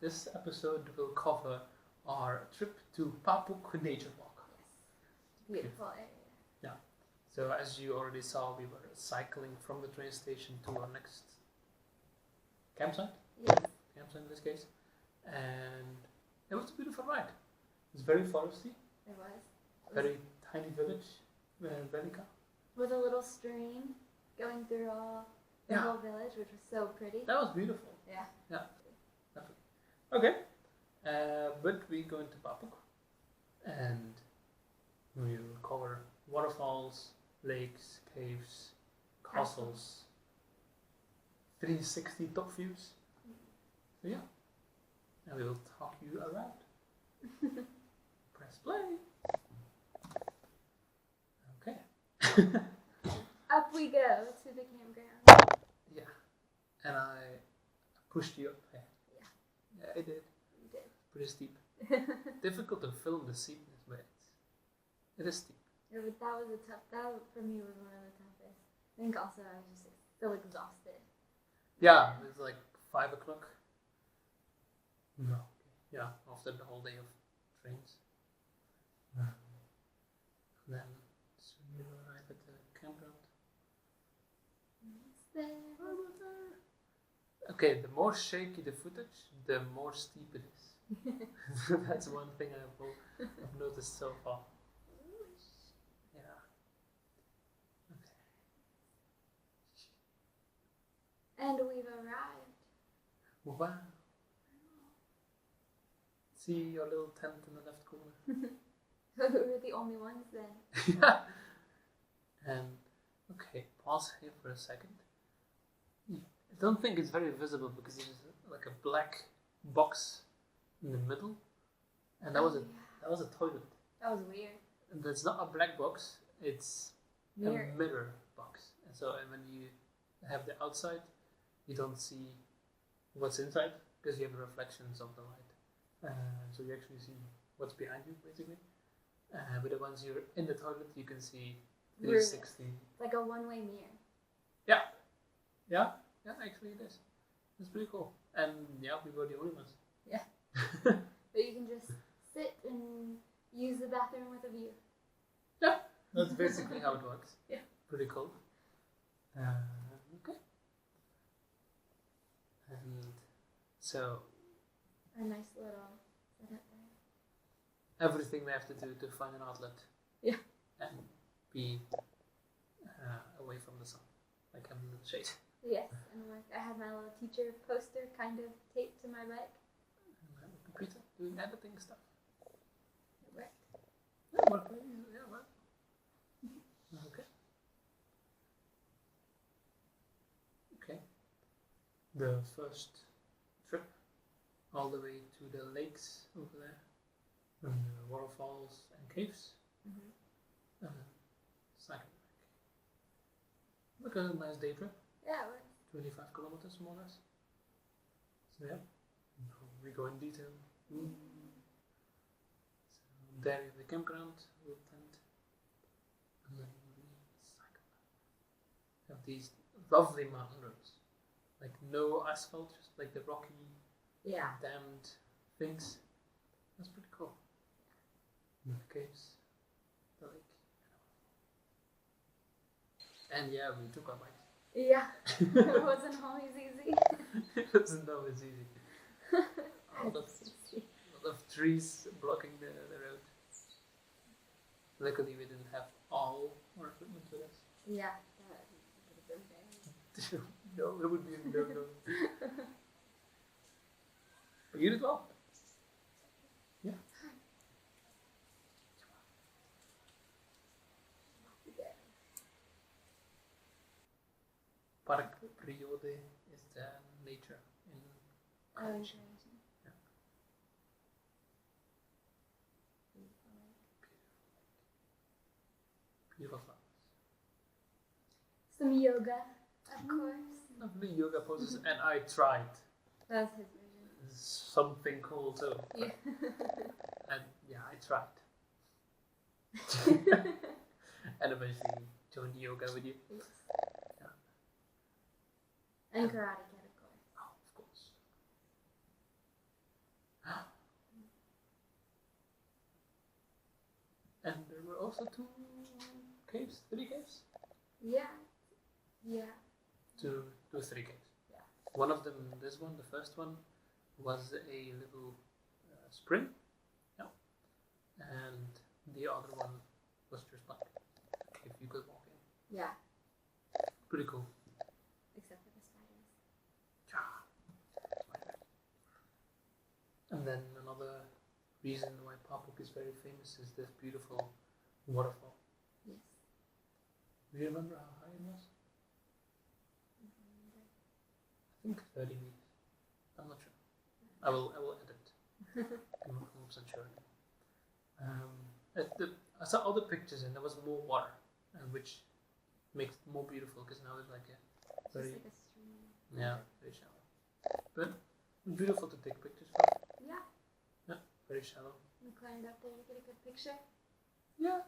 this episode will cover our trip to Papuk Nature Walk. Yes, beautiful area. Yeah. So as you already saw, we were cycling from the train station to our next campsite. Yes. Campsite in this case, and it was a beautiful ride. It's very foresty. It was. Very tiny village, Velika. With a little stream going through the whole village, which was so pretty. That was beautiful. Yeah. Yeah. Okay. But we go into Papuk, and we will cover waterfalls, lakes, caves, castles, 360 top views. So yeah, and we will talk you around. Press play. Okay. Up we go to the campground. Yeah, and I pushed you up there. Yeah, I did. You did. Pretty steep. Difficult to film the steepness, but it is steep. Yeah, but that was that for me was one of the toughest. I think also I was just so exhausted. Yeah, it was like 5 o'clock. No. Yeah, after the whole day of trains. And then soon we will arrive at the campground. It's there. Okay, the more shaky the footage, the more steep it is. That's one thing I've noticed so far. Yeah. Okay. And we've arrived. Wow. See your little tent in the left corner. We're the only ones then. Yeah. And okay, pause here for a second. I don't think it's very visible because there's like a black box in the middle, and that was a toilet. That was weird. And that's not a black box; it's a mirror box. And so, when you have the outside, you don't see what's inside because you have the reflections of the light. So you actually see what's behind you, basically. But once you're in the toilet, you can see 360. Like a one-way mirror. Yeah. Yeah. Yeah, actually it is. It's pretty cool. And yeah, we were the only ones. Yeah. But you can just sit and use the bathroom with a view. Yeah, that's basically how it works. Yeah. Pretty cool. Okay. And so... A nice little setup there. Everything we have to do to find an outlet. Yeah. And be away from the sun. Like I'm in the shade. Yes, and like I have my little teacher poster kind of taped to my bike. And my computer doing editing stuff. It worked. Yeah, worked. Yeah, well. Okay. Okay. The first trip all the way to the lakes over there, and the waterfalls and caves. Mm-hmm. And then second back. Like a nice day trip. Yeah, it worked. 25 kilometers more or less. So yeah, we go in detail. So there is the campground, little tent, and then we cycle. Have these lovely mountain roads, like no asphalt, just like the rocky, dammed things. That's pretty cool. And the caves, the lake, and yeah, we took our bikes. Yeah, it wasn't always easy. It wasn't always easy. A lot of trees blocking the road. Luckily, we didn't have all our equipment with us. Yeah, that would have been bad. No, it would be no. But you did well. Yeah. Park Periode is the nature in Croatia. Yeah. Beautiful flowers. Some yoga, of course. Lovely yoga poses, and I tried. That's his vision. Something cool too. Yeah. And yeah, I tried. And eventually joined yoga with you. Yes. And karate kid, of course. Oh, of course. also 2 caves, 3 caves? Yeah. 2 or 3 caves. Yeah. One of them, this one, the first one, was a little spring. Yeah. And the other one was just like a cave you could walk in. Yeah. Pretty cool. Except for the spiders. And then another reason why Papuk is very famous is this beautiful waterfall. Yes. Do you remember how high it was? I think 30 meters. I'm not sure. I will edit. I'm not 100% sure. I saw other pictures and there was more water, and which makes it more beautiful because now it's like a very, just like a stream. very shallow. But beautiful to take pictures from. Yeah. Yeah, very shallow. We climbed up there to get a good picture. Yeah.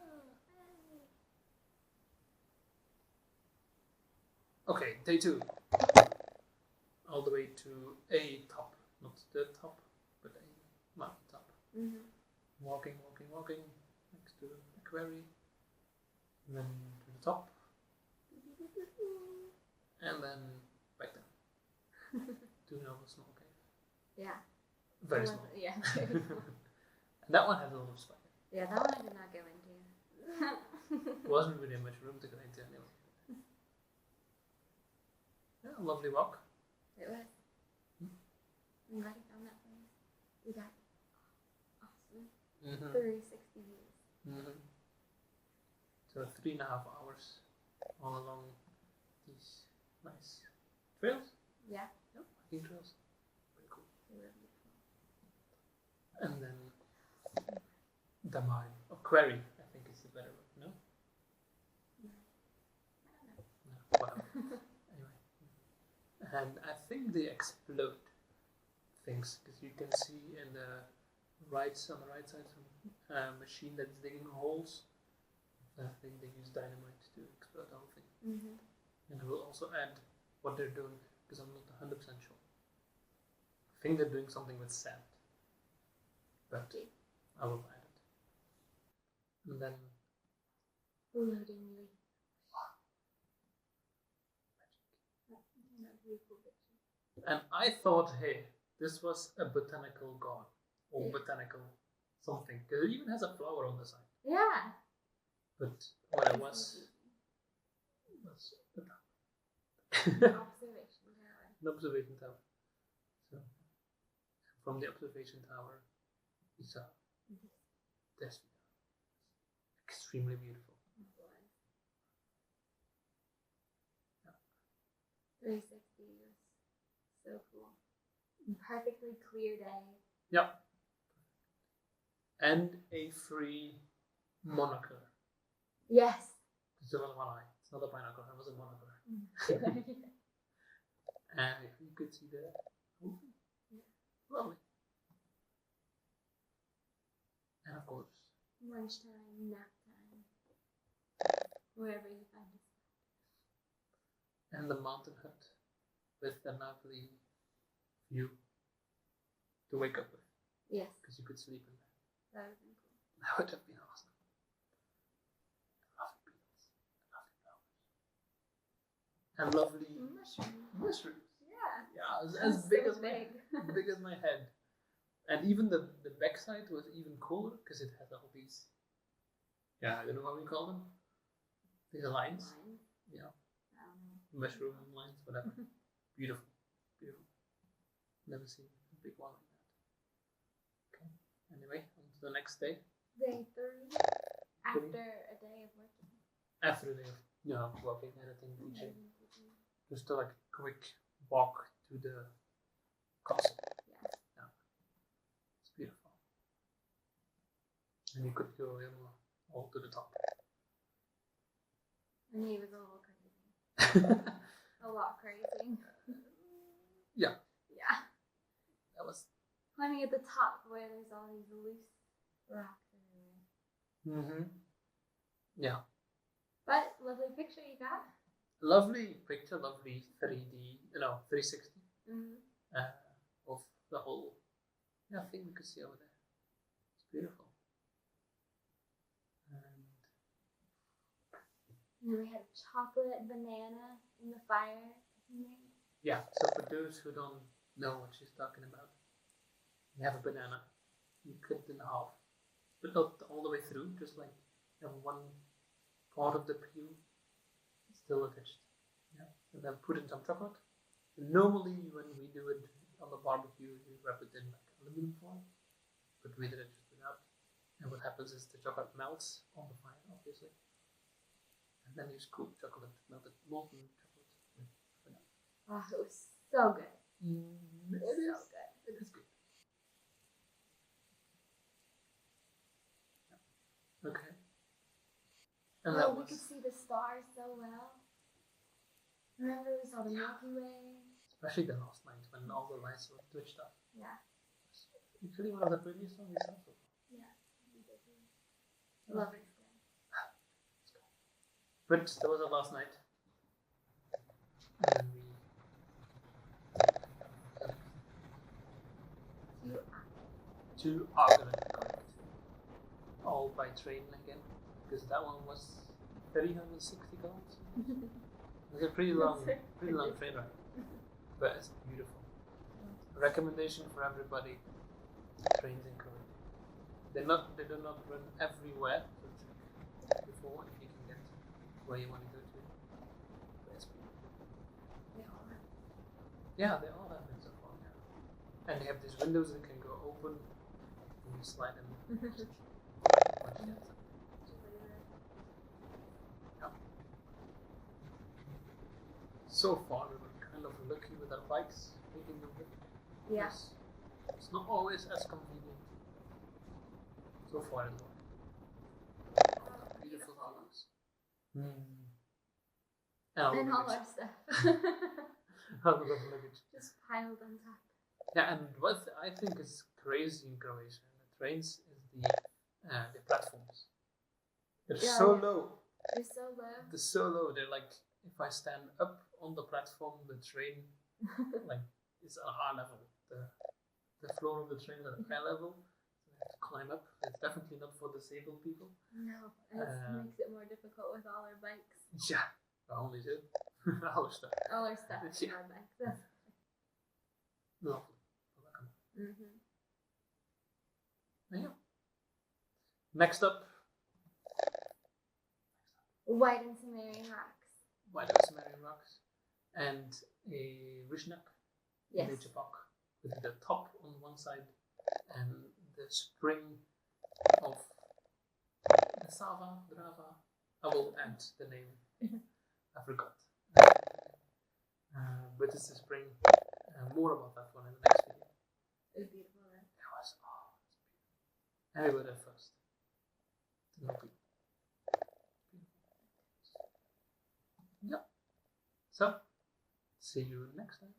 Okay, day 2. All the way to a top, not the top, but a mountain top. Mm-hmm. Walking next to the quarry, and then to the top, and then back down to another small cave. Yeah. Very small. Yeah. And that one had a lot of spiders. Yeah, that one I did not go into. There wasn't really much room to go into anyway. Yeah, lovely walk. It was. I'm glad you found that place. We got awesome 360 views. So 3.5 hours all along these nice trails. Yeah. Yep, hiking trails. Very cool. They were beautiful. And then the mine or quarry, I think is the better word. No? No, whatever. Anyway. And I think they explode things because you can see in the on the right side some machine that's digging holes. I think they use dynamite to explode the whole thing. Mm-hmm. And I will also add what they're doing because I'm not 100% sure. I think they're doing something with sand, but I will add it. And then Loading. and I thought, hey, this was a botanical garden or botanical something because it even has a flower on the side. Yeah. But what it was Observation tower. an observation tower. So from the observation tower, we saw this view. Extremely beautiful. Yeah. 360 was so cool. Perfectly clear day. Yep. And a free monocular. Yes. It's not one eye. It's not a binocular. It was a monocular. And you could see the whole thing. Lovely. And of course, lunchtime, nap time, wherever you find it. And the mountain hut with the lovely view to wake up with. Yes. Because you could sleep in there. That would have been cool. That would have been awesome. Lovely beetles, lovely flowers, and lovely mushrooms. Yeah. Yeah, as big as big as my head. And even the backside was even cooler because it had all these. Yeah, I don't know what we call them. These lines. Yeah. Mushroom lines, whatever. Beautiful. Beautiful. Never seen a big one like that. Okay. Anyway, on to the next day. Day 3. After a day of working. After a day of working, editing, teaching. Just a quick walk to the castle. Yeah. It's beautiful. And you could go all to the top. And he was a little crazy. A lot crazy. Yeah. Yeah. That was. Climbing at the top where there's all these loose rocks everywhere. Yeah. But lovely picture you got. Lovely picture, lovely 360 of the whole thing we could see over there. It's beautiful. And And then we had a chocolate banana in the fire. Yeah, so for those who don't know what she's talking about, you have a banana, you cut it in half, but not all the way through, just like you have one part of the peel still attached. Yeah, and then put in some chocolate. And normally, when we do it on the barbecue, you wrap it in like aluminum foil, but we did it just without. And what happens is the chocolate melts on the fire, obviously. And then you scoop chocolate, melted molten chocolate with banana. Oh, it was so good. It So is good. It is good. Okay. And oh, we could see the stars so well. Remember we saw the Milky Way? Especially the last night when all the lights were switched off. Yeah. It's actually one of the prettiest ones we saw so far. Yeah. Lovely sky. But that was our last night. And then to Argonne, all by train again, because that one was 360 kilometers. It was a pretty long train ride, but it's beautiful. Recommendation for everybody: trains in Croatia. They do not run everywhere, so check before if you can get where you want to go to. But it's beautiful. Yeah, they all have been so far. Yeah. And they have these windows that can go open, and you slide them. So far, we were kind of lucky with our bikes taking the way. Yeah. It's not always as convenient. So far, anyway. Beautiful colors. And all our stuff. All the luggage. Just piled on top. Yeah, and what I think is crazy in Croatia and the trains is the platforms. They're so low. They're so low. They're so low. They're like, if I stand up on the platform, the train like is at eye level. The floor of the train is at eye level. So I have to climb up. It's definitely not for disabled people. No, it makes it more difficult with all our bikes. Yeah, only two. All our stuff. All our stuff in our bikes. Lovely. Yeah. Next up. White and Sumerian rocks. White and Sumerian rocks. And a Rishnak. Yes. In Papuk, with the top on one side and the spring of the Sava, Drava. I will add the name. I forgot. But it's the spring. More about that one in the next video. It was beautiful, right? It was, beautiful. And we were there first. Beautiful. Yeah. So, see you next time.